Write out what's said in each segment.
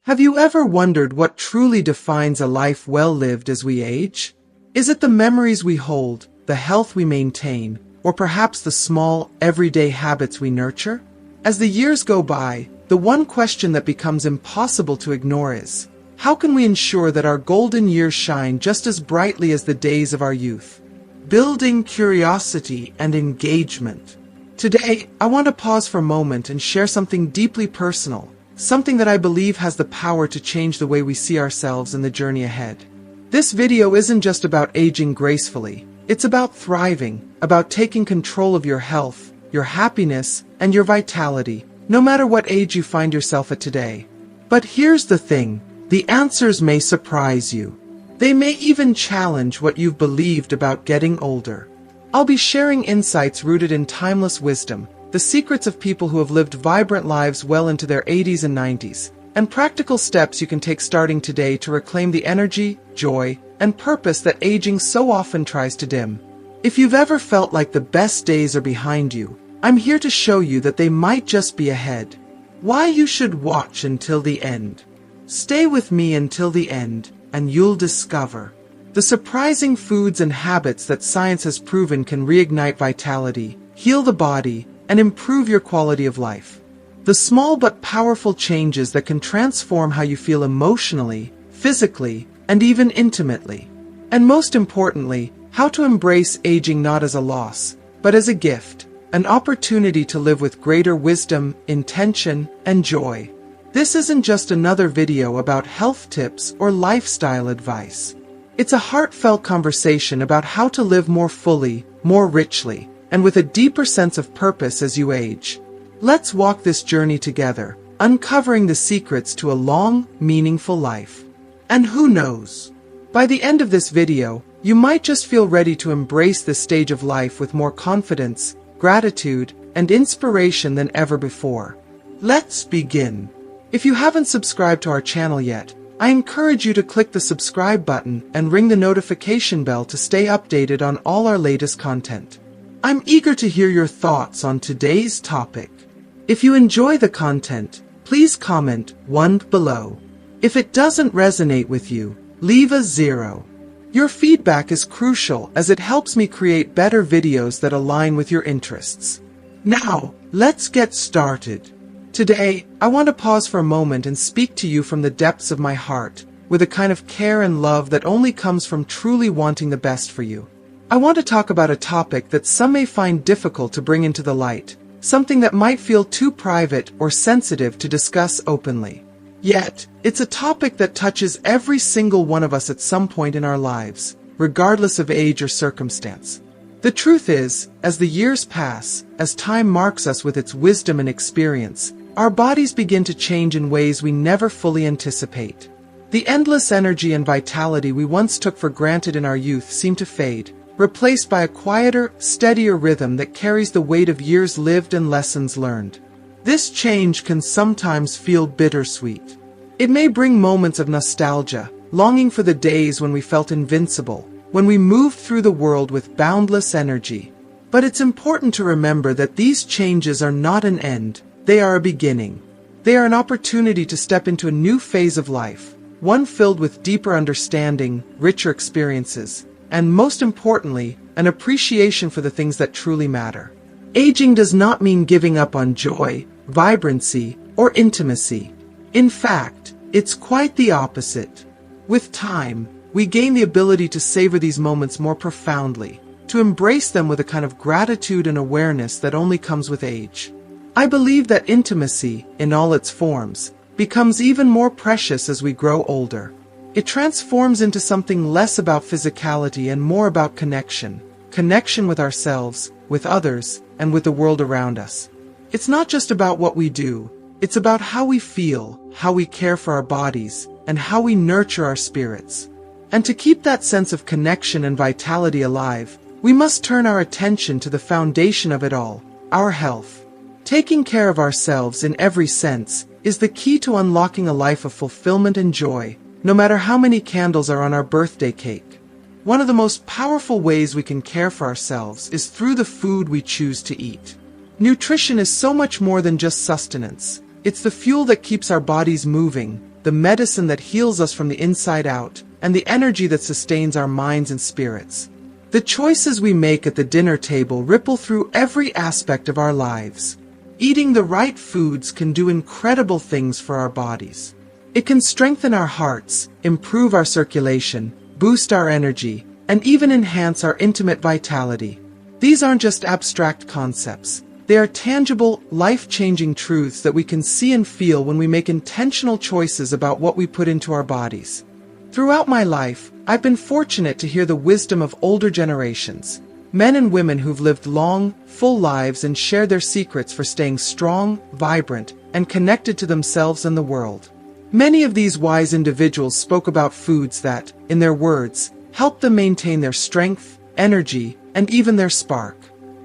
Have you ever wondered what truly defines a life well lived as we age? Is it the memories we hold, the health we maintain, or perhaps the small, everyday habits we nurture? As the years go by, the one question that becomes impossible to ignore is, how can we ensure that our golden years shine just as brightly as the days of our youth? Building curiosity and engagement. Today, I want to pause for a moment and share something deeply personal, something that I believe has the power to change the way we see ourselves and the journey ahead. This video isn't just about aging gracefully. It's about thriving, about taking control of your health, your happiness, and your vitality, no matter what age you find yourself at today. But here's the thing, the answers may surprise you. They may even challenge what you've believed about getting older. I'll be sharing insights rooted in timeless wisdom, the secrets of people who have lived vibrant lives well into their 80s and 90s, and practical steps you can take starting today to reclaim the energy, joy, and purpose that aging so often tries to dim. If you've ever felt like the best days are behind you, I'm here to show you that they might just be ahead. Why you should watch until the end. Stay with me until the end, and you'll discover the surprising foods and habits that science has proven can reignite vitality, heal the body, and improve your quality of life. The small but powerful changes that can transform how you feel emotionally, physically, and even intimately. And most importantly, how to embrace aging not as a loss, but as a gift, an opportunity to live with greater wisdom, intention, and joy. This isn't just another video about health tips or lifestyle advice. It's a heartfelt conversation about how to live more fully, more richly, and with a deeper sense of purpose as you age. Let's walk this journey together, uncovering the secrets to a long, meaningful life. And who knows? By the end of this video, you might just feel ready to embrace this stage of life with more confidence, gratitude, and inspiration than ever before. Let's begin. If you haven't subscribed to our channel yet, I encourage you to click the subscribe button and ring the notification bell to stay updated on all our latest content. I'm eager to hear your thoughts on today's topic. If you enjoy the content, please comment 1 below. If it doesn't resonate with you, leave a 0. Your feedback is crucial as it helps me create better videos that align with your interests. Now, let's get started. Today, I want to pause for a moment and speak to you from the depths of my heart, with a kind of care and love that only comes from truly wanting the best for you. I want to talk about a topic that some may find difficult to bring into the light, something that might feel too private or sensitive to discuss openly. Yet, it's a topic that touches every single one of us at some point in our lives, regardless of age or circumstance. The truth is, as the years pass, as time marks us with its wisdom and experience, our bodies begin to change in ways we never fully anticipate. The endless energy and vitality we once took for granted in our youth seem to fade, replaced by a quieter, steadier rhythm that carries the weight of years lived and lessons learned. This change can sometimes feel bittersweet. It may bring moments of nostalgia, longing for the days when we felt invincible, when we moved through the world with boundless energy. But it's important to remember that these changes are not an end, they are a beginning. They are an opportunity to step into a new phase of life, one filled with deeper understanding, richer experiences, and most importantly, an appreciation for the things that truly matter. Aging does not mean giving up on joy, vibrancy, or intimacy. In fact, it's quite the opposite. With time, we gain the ability to savor these moments more profoundly, to embrace them with a kind of gratitude and awareness that only comes with age. I believe that intimacy, in all its forms, becomes even more precious as we grow older. It transforms into something less about physicality and more about connection with ourselves, with others, and with the world around us. It's not just about what we do, it's about how we feel, how we care for our bodies, and how we nurture our spirits. And to keep that sense of connection and vitality alive, we must turn our attention to the foundation of it all, our health. Taking care of ourselves in every sense is the key to unlocking a life of fulfillment and joy, no matter how many candles are on our birthday cake. One of the most powerful ways we can care for ourselves is through the food we choose to eat. Nutrition is so much more than just sustenance. It's the fuel that keeps our bodies moving, the medicine that heals us from the inside out, and the energy that sustains our minds and spirits. The choices we make at the dinner table ripple through every aspect of our lives. Eating the right foods can do incredible things for our bodies. It can strengthen our hearts, improve our circulation, boost our energy, and even enhance our intimate vitality. These aren't just abstract concepts. They are tangible, life-changing truths that we can see and feel when we make intentional choices about what we put into our bodies. Throughout my life, I've been fortunate to hear the wisdom of older generations, men and women who've lived long, full lives and shared their secrets for staying strong, vibrant, and connected to themselves and the world. Many of these wise individuals spoke about foods that, in their words, helped them maintain their strength, energy, and even their spark.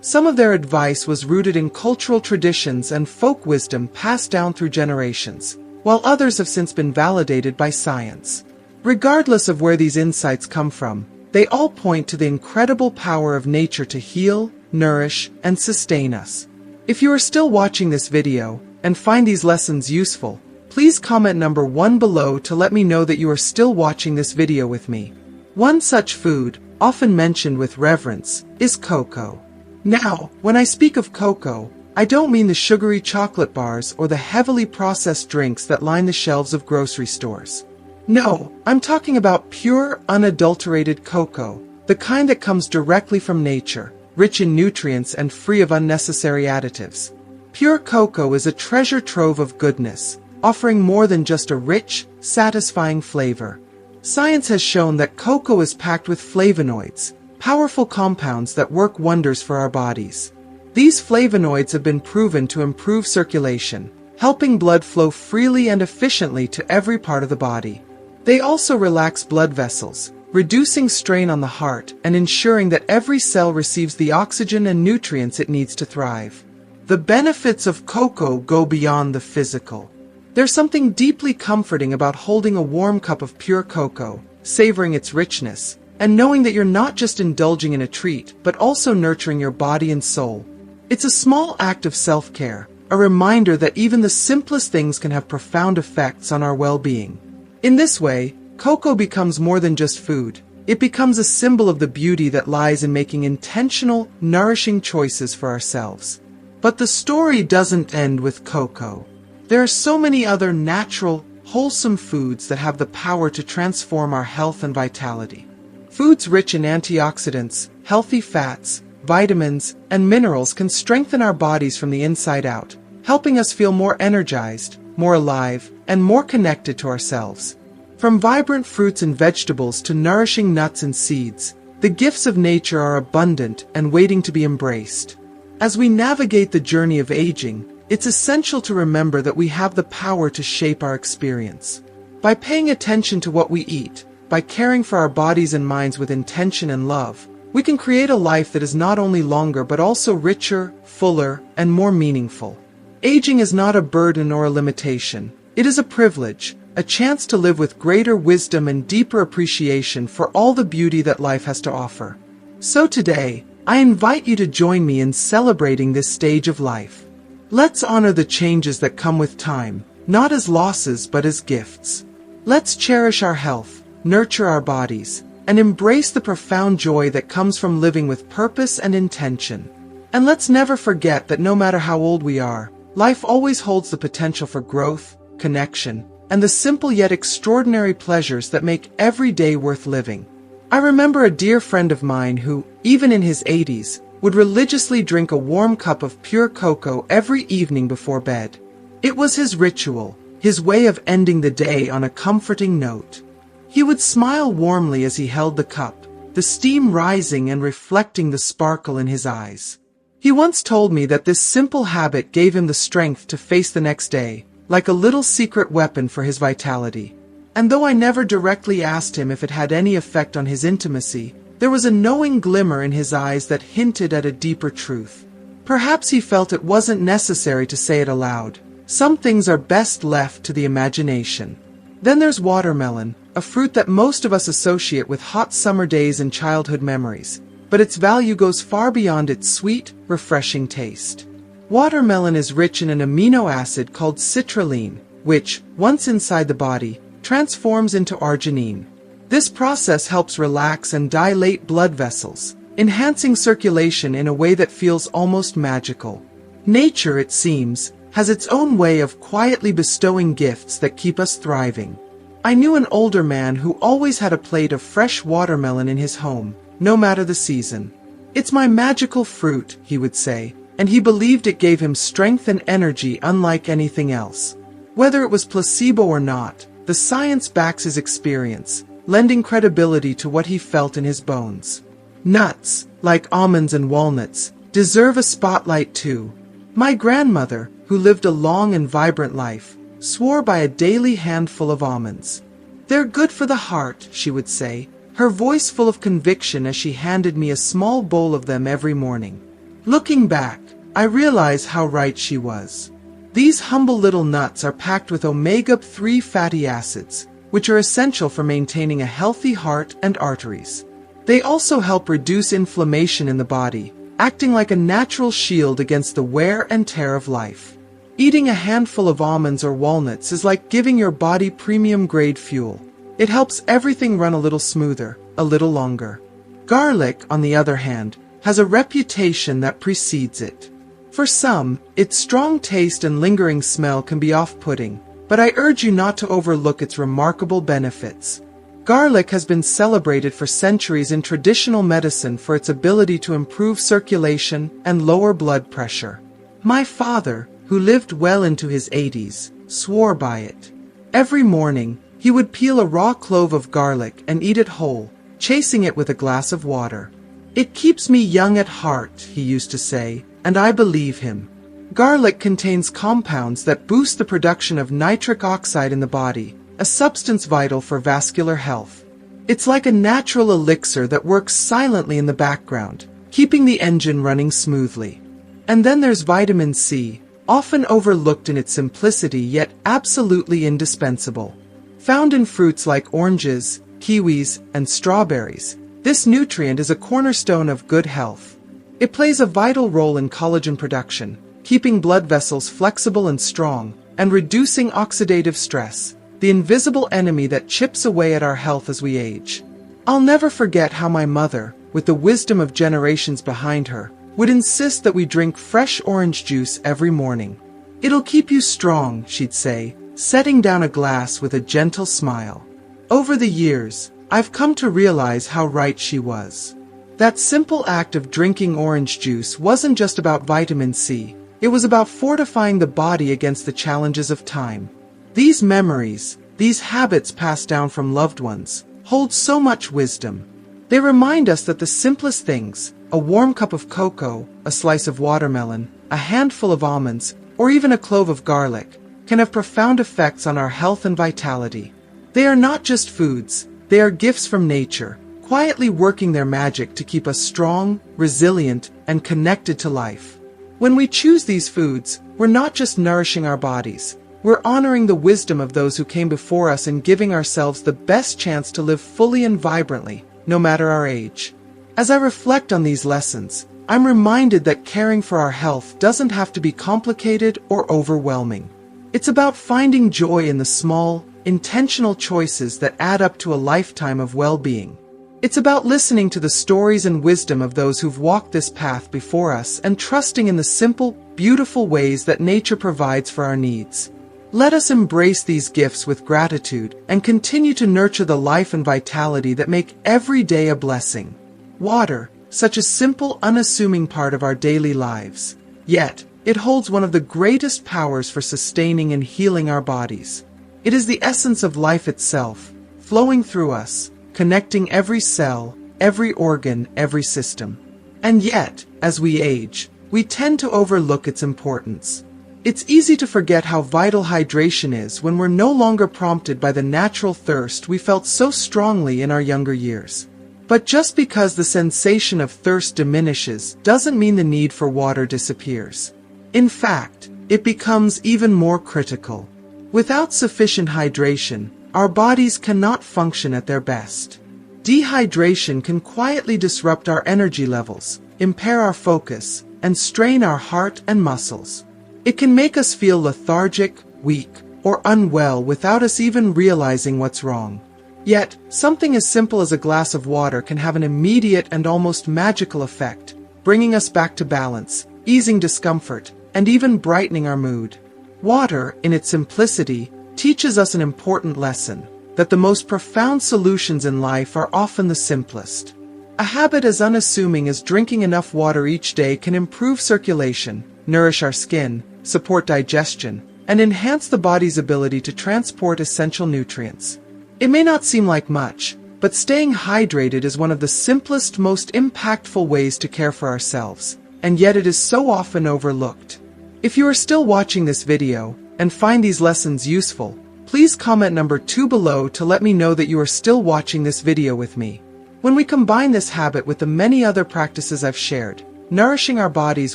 Some of their advice was rooted in cultural traditions and folk wisdom passed down through generations, while others have since been validated by science. Regardless of where these insights come from, they all point to the incredible power of nature to heal, nourish, and sustain us. If you are still watching this video and find these lessons useful, please comment number 1 below to let me know that you are still watching this video with me. One such food, often mentioned with reverence, is cocoa. Now, when I speak of cocoa, I don't mean the sugary chocolate bars or the heavily processed drinks that line the shelves of grocery stores. No, I'm talking about pure, unadulterated cocoa, the kind that comes directly from nature, rich in nutrients and free of unnecessary additives. Pure cocoa is a treasure trove of goodness, offering more than just a rich, satisfying flavor. Science has shown that cocoa is packed with flavonoids, powerful compounds that work wonders for our bodies. These flavonoids have been proven to improve circulation, helping blood flow freely and efficiently to every part of the body. They also relax blood vessels, reducing strain on the heart and ensuring that every cell receives the oxygen and nutrients it needs to thrive. The benefits of cocoa go beyond the physical. There's something deeply comforting about holding a warm cup of pure cocoa, savoring its richness, and knowing that you're not just indulging in a treat, but also nurturing your body and soul. It's a small act of self-care, a reminder that even the simplest things can have profound effects on our well-being. In this way, cocoa becomes more than just food. It becomes a symbol of the beauty that lies in making intentional, nourishing choices for ourselves. But the story doesn't end with cocoa. There are so many other natural, wholesome foods that have the power to transform our health and vitality. Foods rich in antioxidants, healthy fats, vitamins, and minerals can strengthen our bodies from the inside out, helping us feel more energized, more alive, and more connected to ourselves. From vibrant fruits and vegetables to nourishing nuts and seeds, the gifts of nature are abundant and waiting to be embraced. As we navigate the journey of aging, it's essential to remember that we have the power to shape our experience. By paying attention to what we eat, by caring for our bodies and minds with intention and love, we can create a life that is not only longer but also richer, fuller, and more meaningful. Aging is not a burden or a limitation. It is a privilege, a chance to live with greater wisdom and deeper appreciation for all the beauty that life has to offer. So today, I invite you to join me in celebrating this stage of life. Let's honor the changes that come with time, not as losses but as gifts. Let's cherish our health, nurture our bodies, and embrace the profound joy that comes from living with purpose and intention. And let's never forget that no matter how old we are, life always holds the potential for growth, connection, and the simple yet extraordinary pleasures that make every day worth living. I remember a dear friend of mine who, even in his 80s, would religiously drink a warm cup of pure cocoa every evening before bed. It was his ritual, his way of ending the day on a comforting note. He would smile warmly as he held the cup, the steam rising and reflecting the sparkle in his eyes. He once told me that this simple habit gave him the strength to face the next day, like a little secret weapon for his vitality. And though I never directly asked him if it had any effect on his intimacy, there was a knowing glimmer in his eyes that hinted at a deeper truth. Perhaps he felt it wasn't necessary to say it aloud. Some things are best left to the imagination. Then there's watermelon, a fruit that most of us associate with hot summer days and childhood memories, but its value goes far beyond its sweet, refreshing taste. Watermelon is rich in an amino acid called citrulline, which, once inside the body, transforms into arginine. This process helps relax and dilate blood vessels, enhancing circulation in a way that feels almost magical. Nature, it seems, has its own way of quietly bestowing gifts that keep us thriving. I knew an older man who always had a plate of fresh watermelon in his home, no matter the season. "It's my magical fruit," he would say, and he believed it gave him strength and energy unlike anything else. Whether it was placebo or not, the science backs his experience, lending credibility to what he felt in his bones. Nuts, like almonds and walnuts, deserve a spotlight too. My grandmother, who lived a long and vibrant life, swore by a daily handful of almonds. "They're good for the heart," she would say, her voice full of conviction as she handed me a small bowl of them every morning. Looking back, I realize how right she was. These humble little nuts are packed with omega-3 fatty acids, which are essential for maintaining a healthy heart and arteries. They also help reduce inflammation in the body, acting like a natural shield against the wear and tear of life. Eating a handful of almonds or walnuts is like giving your body premium-grade fuel. It helps everything run a little smoother, a little longer. Garlic, on the other hand, has a reputation that precedes it. For some, its strong taste and lingering smell can be off-putting, but I urge you not to overlook its remarkable benefits. Garlic has been celebrated for centuries in traditional medicine for its ability to improve circulation and lower blood pressure. My father, who lived well into his 80s, swore by it. Every morning, he would peel a raw clove of garlic and eat it whole, chasing it with a glass of water. "It keeps me young at heart," he used to say, and I believe him. Garlic contains compounds that boost the production of nitric oxide in the body, a substance vital for vascular health. It's like a natural elixir that works silently in the background, keeping the engine running smoothly. And then there's vitamin C, often overlooked in its simplicity yet absolutely indispensable. Found in fruits like oranges, kiwis, and strawberries, this nutrient is a cornerstone of good health. It plays a vital role in collagen production, keeping blood vessels flexible and strong, and reducing oxidative stress, the invisible enemy that chips away at our health as we age. I'll never forget how my mother, with the wisdom of generations behind her, would insist that we drink fresh orange juice every morning. "It'll keep you strong," she'd say, setting down a glass with a gentle smile. Over the years, I've come to realize how right she was. That simple act of drinking orange juice wasn't just about vitamin C, it was about fortifying the body against the challenges of time. These memories, these habits passed down from loved ones, hold so much wisdom. They remind us that the simplest things, a warm cup of cocoa, a slice of watermelon, a handful of almonds, or even a clove of garlic, can have profound effects on our health and vitality. They are not just foods, they are gifts from nature, quietly working their magic to keep us strong, resilient, and connected to life. When we choose these foods, we're not just nourishing our bodies, we're honoring the wisdom of those who came before us and giving ourselves the best chance to live fully and vibrantly, no matter our age. As I reflect on these lessons, I'm reminded that caring for our health doesn't have to be complicated or overwhelming. It's about finding joy in the small, intentional choices that add up to a lifetime of well-being. It's about listening to the stories and wisdom of those who've walked this path before us and trusting in the simple, beautiful ways that nature provides for our needs. Let us embrace these gifts with gratitude and continue to nurture the life and vitality that make every day a blessing. Water, such a simple, unassuming part of our daily lives. Yet, it holds one of the greatest powers for sustaining and healing our bodies. It is the essence of life itself, flowing through us, connecting every cell, every organ, every system. And yet, as we age, we tend to overlook its importance. It's easy to forget how vital hydration is when we're no longer prompted by the natural thirst we felt so strongly in our younger years. But just because the sensation of thirst diminishes doesn't mean the need for water disappears. In fact, it becomes even more critical. Without sufficient hydration, our bodies cannot function at their best. Dehydration can quietly disrupt our energy levels, impair our focus, and strain our heart and muscles. It can make us feel lethargic, weak, or unwell without us even realizing what's wrong. Yet, something as simple as a glass of water can have an immediate and almost magical effect, bringing us back to balance, easing discomfort, and even brightening our mood. Water, in its simplicity, teaches us an important lesson, that the most profound solutions in life are often the simplest. A habit as unassuming as drinking enough water each day can improve circulation, nourish our skin, support digestion, and enhance the body's ability to transport essential nutrients. It may not seem like much, but staying hydrated is one of the simplest, most impactful ways to care for ourselves, and yet it is so often overlooked. If you are still watching this video, and find these lessons useful, please comment number 2 below to let me know that you are still watching this video with me. When we combine this habit with the many other practices I've shared, nourishing our bodies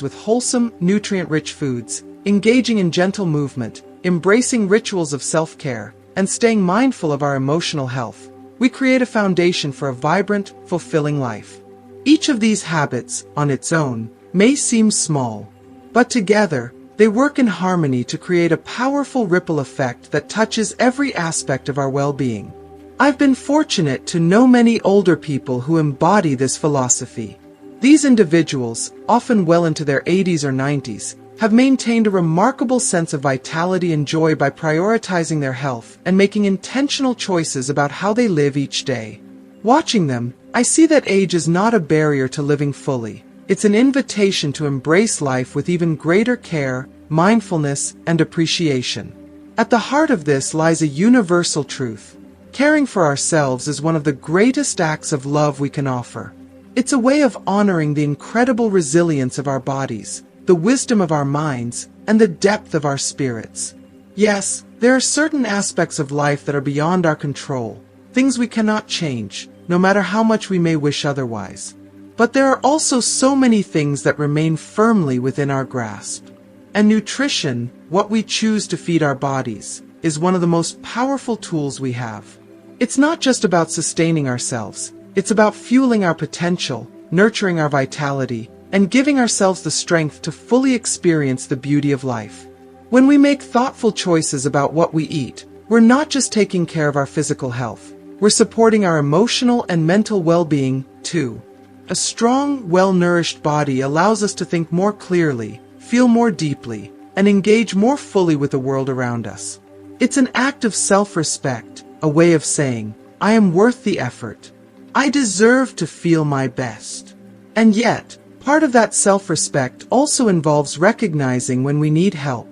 with wholesome, nutrient-rich foods, engaging in gentle movement, embracing rituals of self-care, and staying mindful of our emotional health, we create a foundation for a vibrant, fulfilling life. Each of these habits, on its own, may seem small, but together, they work in harmony to create a powerful ripple effect that touches every aspect of our well-being. I've been fortunate to know many older people who embody this philosophy. These individuals, often well into their 80s or 90s, have maintained a remarkable sense of vitality and joy by prioritizing their health and making intentional choices about how they live each day. Watching them, I see that age is not a barrier to living fully. It's an invitation to embrace life with even greater care, mindfulness, and appreciation. At the heart of this lies a universal truth. Caring for ourselves is one of the greatest acts of love we can offer. It's a way of honoring the incredible resilience of our bodies, the wisdom of our minds, and the depth of our spirits. Yes, there are certain aspects of life that are beyond our control, things we cannot change, no matter how much we may wish otherwise. But there are also so many things that remain firmly within our grasp. And nutrition, what we choose to feed our bodies, is one of the most powerful tools we have. It's not just about sustaining ourselves, it's about fueling our potential, nurturing our vitality, and giving ourselves the strength to fully experience the beauty of life. When we make thoughtful choices about what we eat, we're not just taking care of our physical health, we're supporting our emotional and mental well-being, too. A strong, well-nourished body allows us to think more clearly, feel more deeply, and engage more fully with the world around us. It's an act of self-respect, a way of saying, I am worth the effort. I deserve to feel my best. And yet, part of that self-respect also involves recognizing when we need help.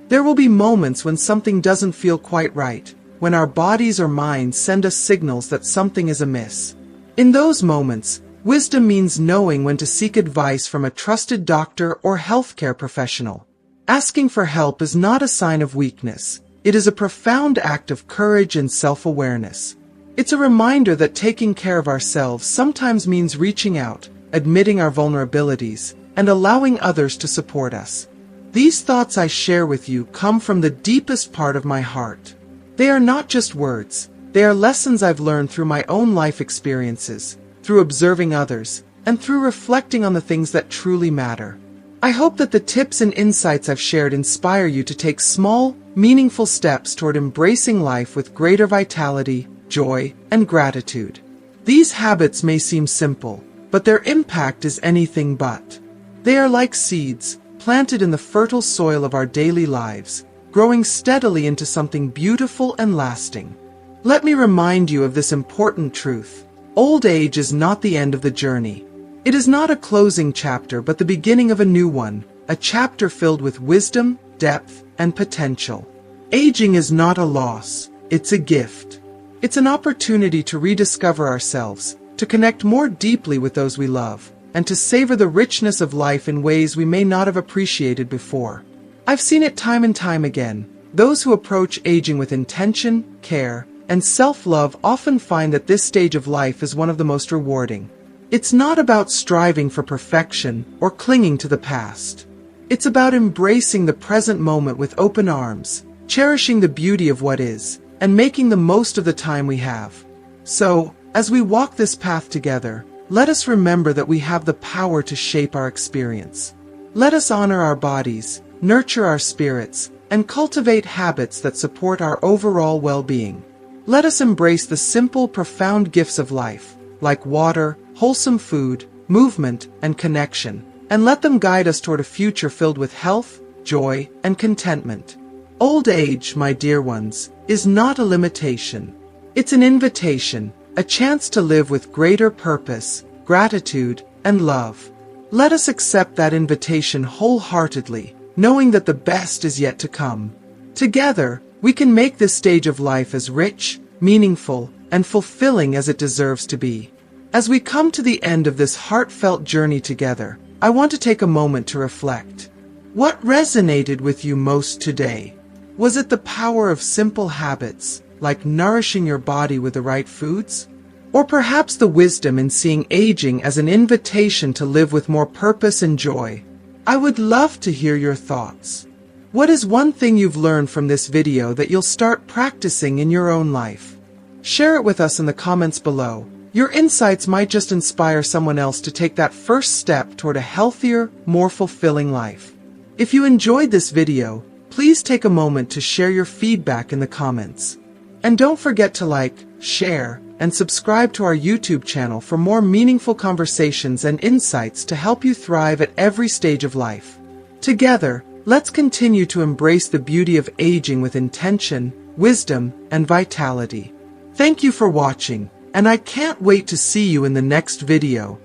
There will be moments when something doesn't feel quite right, when our bodies or minds send us signals that something is amiss. In those moments, wisdom means knowing when to seek advice from a trusted doctor or healthcare professional. Asking for help is not a sign of weakness. It is a profound act of courage and self-awareness. It's a reminder that taking care of ourselves sometimes means reaching out, admitting our vulnerabilities, and allowing others to support us. These thoughts I share with you come from the deepest part of my heart. They are not just words. They are lessons I've learned through my own life experiences, through observing others, and through reflecting on the things that truly matter. I hope that the tips and insights I've shared inspire you to take small, meaningful steps toward embracing life with greater vitality, joy, and gratitude. These habits may seem simple, but their impact is anything but. They are like seeds, planted in the fertile soil of our daily lives, growing steadily into something beautiful and lasting. Let me remind you of this important truth. Old age is not the end of the journey. It is not a closing chapter but the beginning of a new one, a chapter filled with wisdom, depth, and potential. Aging is not a loss, it's a gift. It's an opportunity to rediscover ourselves, to connect more deeply with those we love, and to savor the richness of life in ways we may not have appreciated before. I've seen it time and time again. Those who approach aging with intention, care, and self-love often find that this stage of life is one of the most rewarding. It's not about striving for perfection or clinging to the past. It's about embracing the present moment with open arms, cherishing the beauty of what is, and making the most of the time we have. So, as we walk this path together, let us remember that we have the power to shape our experience. Let us honor our bodies, nurture our spirits, and cultivate habits that support our overall well-being. Let us embrace the simple, profound gifts of life, like water, wholesome food, movement, and connection, and let them guide us toward a future filled with health, joy, and contentment. Old age, my dear ones, is not a limitation. It's an invitation, a chance to live with greater purpose, gratitude, and love. Let us accept that invitation wholeheartedly, knowing that the best is yet to come. Together, we can make this stage of life as rich, meaningful, and fulfilling as it deserves to be. As we come to the end of this heartfelt journey together, I want to take a moment to reflect. What resonated with you most today? Was it the power of simple habits, like nourishing your body with the right foods? Or perhaps the wisdom in seeing aging as an invitation to live with more purpose and joy? I would love to hear your thoughts. What is one thing you've learned from this video that you'll start practicing in your own life? Share it with us in the comments below. Your insights might just inspire someone else to take that first step toward a healthier, more fulfilling life. If you enjoyed this video, please take a moment to share your feedback in the comments. And don't forget to like, share, and subscribe to our YouTube channel for more meaningful conversations and insights to help you thrive at every stage of life. Together, let's continue to embrace the beauty of aging with intention, wisdom, and vitality. Thank you for watching, and I can't wait to see you in the next video.